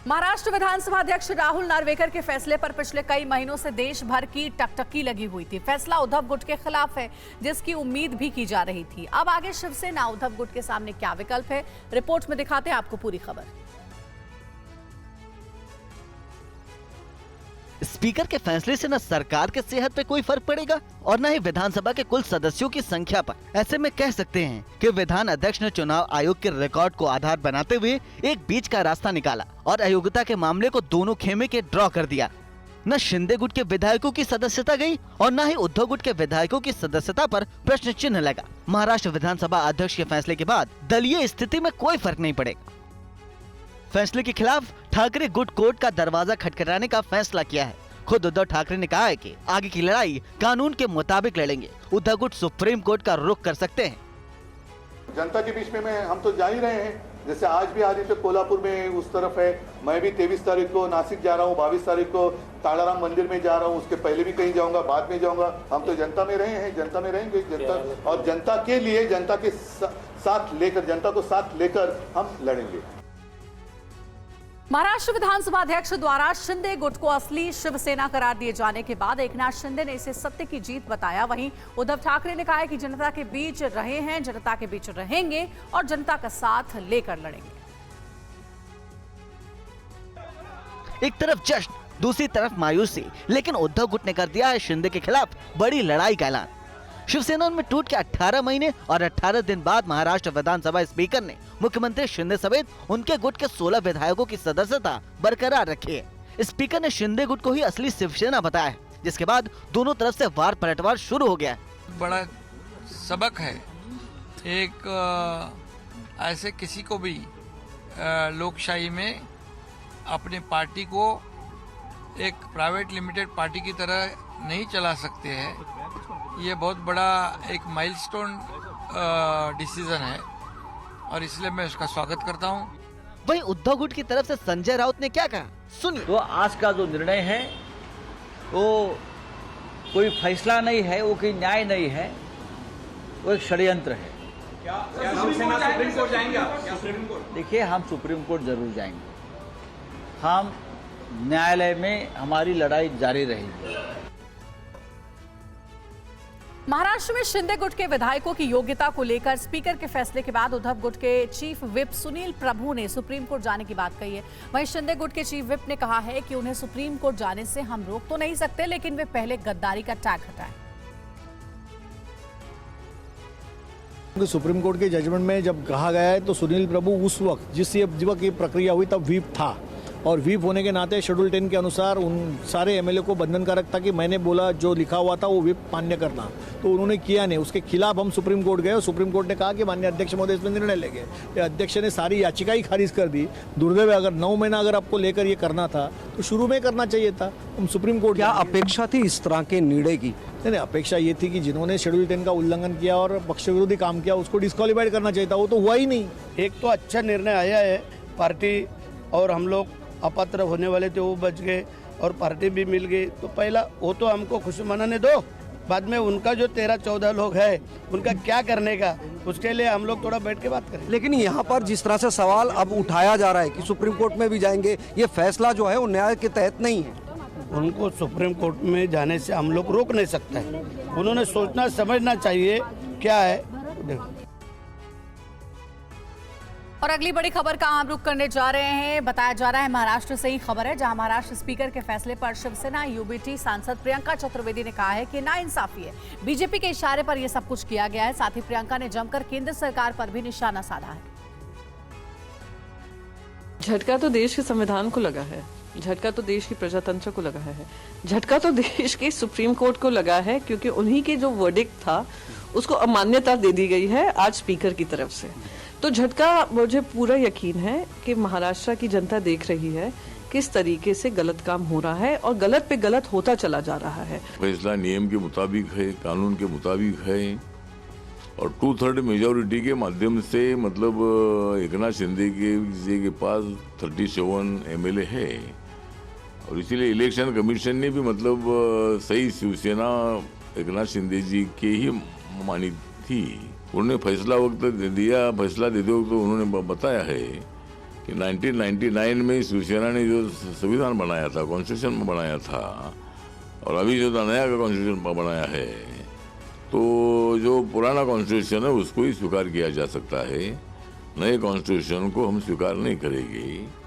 महाराष्ट्र विधानसभा अध्यक्ष राहुल नार्वेकर के फैसले पर पिछले कई महीनों से देश भर की टकटकी लगी हुई थी। फैसला उद्धव गुट के खिलाफ है, जिसकी उम्मीद भी की जा रही थी। अब आगे शिवसेना उद्धव गुट के सामने क्या विकल्प है, रिपोर्ट में दिखाते हैं आपको पूरी खबर। स्पीकर के फैसले से न सरकार के सेहत पे कोई फर्क पड़ेगा और न ही विधानसभा के कुल सदस्यों की संख्या पर। ऐसे में कह सकते हैं कि विधान अध्यक्ष ने चुनाव आयोग के रिकॉर्ड को आधार बनाते हुए एक बीच का रास्ता निकाला और अयोग्यता के मामले को दोनों खेमे के ड्रॉ कर दिया। न शिंदे गुट के विधायकों की सदस्यता गई और न ही उद्धव गुट के विधायकों की सदस्यता पर प्रश्न चिन्ह लगा। महाराष्ट्र विधानसभा अध्यक्ष के फैसले के बाद दलीय स्थिति में कोई फर्क नहीं पड़ेगा। फैसले के खिलाफ ठाकरे गुट कोर्ट का दरवाजा खटखटाने का फैसला किया है। खुद उद्धव ठाकरे ने कहा है कि आगे की लड़ाई कानून के मुताबिक लड़ेंगे। उद्धव गुट सुप्रीम कोर्ट का रुख कर सकते हैं। जनता के बीच में हम तो जा ही रहे हैं। जैसे आज भी आदित्य कोल्हापुर में उस तरफ है, मैं भी 23 तारीख को नासिक जा रहा हूँ, 22 तारीख को ताड़ाराम मंदिर में जा रहा हूँ, उसके पहले भी कहीं जाऊंगा, बाद में जाऊंगा। हम तो जनता में रहे हैं, जनता में रहेंगे। जनता और जनता के लिए, जनता के साथ लेकर, जनता को साथ लेकर हम लड़ेंगे। महाराष्ट्र विधानसभा अध्यक्ष द्वारा शिंदे गुट को असली शिवसेना करार दिए जाने के बाद एकनाथ शिंदे ने इसे सत्य की जीत बताया। वहीं उद्धव ठाकरे ने कहा है कि जनता के बीच रहे हैं, जनता के बीच रहेंगे और जनता का साथ लेकर लड़ेंगे। एक तरफ जश्न, दूसरी तरफ मायूसी, लेकिन उद्धव गुट ने कर दिया है शिंदे के खिलाफ बड़ी लड़ाई का ऐलान। शिवसेना में टूट के 18 महीने और 18 दिन बाद महाराष्ट्र विधानसभा स्पीकर ने मुख्यमंत्री शिंदे समेत उनके गुट के 16 विधायकों की सदस्यता बरकरार रखी है। स्पीकर ने शिंदे गुट को ही असली शिवसेना बताया है, जिसके बाद दोनों तरफ से वार पलटवार शुरू हो गया है। बड़ा सबक है। एक ऐसे किसी को भी लोकशाही में अपने पार्टी को एक प्राइवेट लिमिटेड पार्टी की तरह नहीं चला सकते हैं। ये बहुत बड़ा एक माइलस्टोन डिसीजन है और इसलिए मैं उसका स्वागत करता हूँ। वहीं उद्धव गुट की तरफ से संजय राउत ने क्या कहा, सुनिए। तो आज का जो निर्णय है वो कोई फैसला नहीं है, वो कोई न्याय नहीं है, वो एक षड्यंत्र है। क्या शिवसेना सुप्रीम कोर्ट जाएंगे आप? क्या सुप्रीम कोर्ट? देखिए, हम सुप्रीम कोर्ट जरूर जाएंगे। हम न्यायालय में हमारी लड़ाई जारी रहेगी। महाराष्ट्र में शिंदे गुट के विधायकों की योग्यता को लेकर स्पीकर के फैसले के बाद उद्धव गुट के चीफ विप सुनील प्रभु ने सुप्रीम कोर्ट जाने की बात कही है। वहीं शिंदे गुट के चीफ विप ने कहा है कि उन्हें सुप्रीम कोर्ट जाने से हम रोक तो नहीं सकते, लेकिन वे पहले गद्दारी का टैग हटाएं। सुप्रीम कोर्ट के जजमेंट में जब कहा गया है तो सुनील प्रभु उस वक्त जिस वक्त ये प्रक्रिया हुई तब व्हीप था और व्हीप होने के नाते शेड्यूल 10 के अनुसार उन सारे एमएलए को बंधनकारक था कि मैंने बोला जो लिखा हुआ था वो व्हीप मान्य करना, तो उन्होंने किया नहीं। उसके खिलाफ हम सुप्रीम कोर्ट गए और सुप्रीम कोर्ट ने कहा कि माननीय अध्यक्ष महोदय इसमें निर्णय लेंगे। अध्यक्ष ने सारी याचिका ही खारिज कर दी। दुर्दैव, अगर 9 महीना अगर आपको लेकर ये करना था तो शुरू में करना चाहिए था। हम सुप्रीम कोर्ट क्या अपेक्षा थी इस तरह के निर्णय की? नहीं, अपेक्षा ये थी कि जिन्होंने शेड्यूल 10 का उल्लंघन किया और पक्ष विरोधी काम किया उसको डिस्क्वालीफाइड करना चाहिए था, वो तो हुआ ही नहीं। एक तो अच्छा निर्णय आया है, पार्टी और हम लोग अपात्र होने वाले थे वो बच गए और पार्टी भी मिल गई। तो पहला वो तो हमको खुशी मनाने दो, बाद में उनका जो 13-14 लोग है उनका क्या करने का, उसके लिए हम लोग थोड़ा बैठ के बात करें। लेकिन यहाँ पर जिस तरह से सवाल अब उठाया जा रहा है कि सुप्रीम कोर्ट में भी जाएंगे, ये फैसला जो है वो न्याय के तहत नहीं है। उनको सुप्रीम कोर्ट में जाने से हम लोग रोक नहीं सकते हैं। उन्होंने सोचना समझना चाहिए क्या है। और अगली बड़ी खबर का हम रुख करने जा रहे हैं। बताया जा रहा है महाराष्ट्र से ही खबर है, जहां महाराष्ट्र स्पीकर के फैसले पर शिवसेना यूबीटी सांसद प्रियंका चतुर्वेदी ने कहा है कि नाइंसाफी है। बीजेपी के इशारे पर यह सब कुछ किया गया है। साथ ही प्रियंका ने जमकर केंद्र सरकार पर भी निशाना साधा है। झटका तो देश के संविधान को लगा है, झटका तो देश की प्रजातंत्र को लगा है, झटका तो देश के सुप्रीम कोर्ट को लगा है, क्योंकि उन्हीं के जो वर्डिक्ट था उसको अमान्यता दे दी गई है आज स्पीकर की तरफ से। तो झटका, मुझे पूरा यकीन है कि महाराष्ट्र की जनता देख रही है किस तरीके से गलत काम हो रहा है और गलत पे गलत होता चला जा रहा है। फैसला नियम के मुताबिक है, कानून के मुताबिक है और 2/3 मेजोरिटी के माध्यम से मतलब एकनाथ शिंदे के पास 37 एमएलए है और इसीलिए इलेक्शन कमीशन ने भी मतलब सही शिवसेना एकनाथ शिंदे जी के ही मानी थी। उन्होंने फैसला वक्त दिया, फैसला देते वक्त उन्होंने बताया है कि 1999 में शिवसेना ने जो संविधान बनाया था, कॉन्स्टिट्यूशन बनाया था, और अभी जो नया कॉन्स्टिट्यूशन बनाया है, तो जो पुराना कॉन्स्टिट्यूशन है उसको ही स्वीकार किया जा सकता है, नए कॉन्स्टिट्यूशन को हम स्वीकार नहीं करेंगे।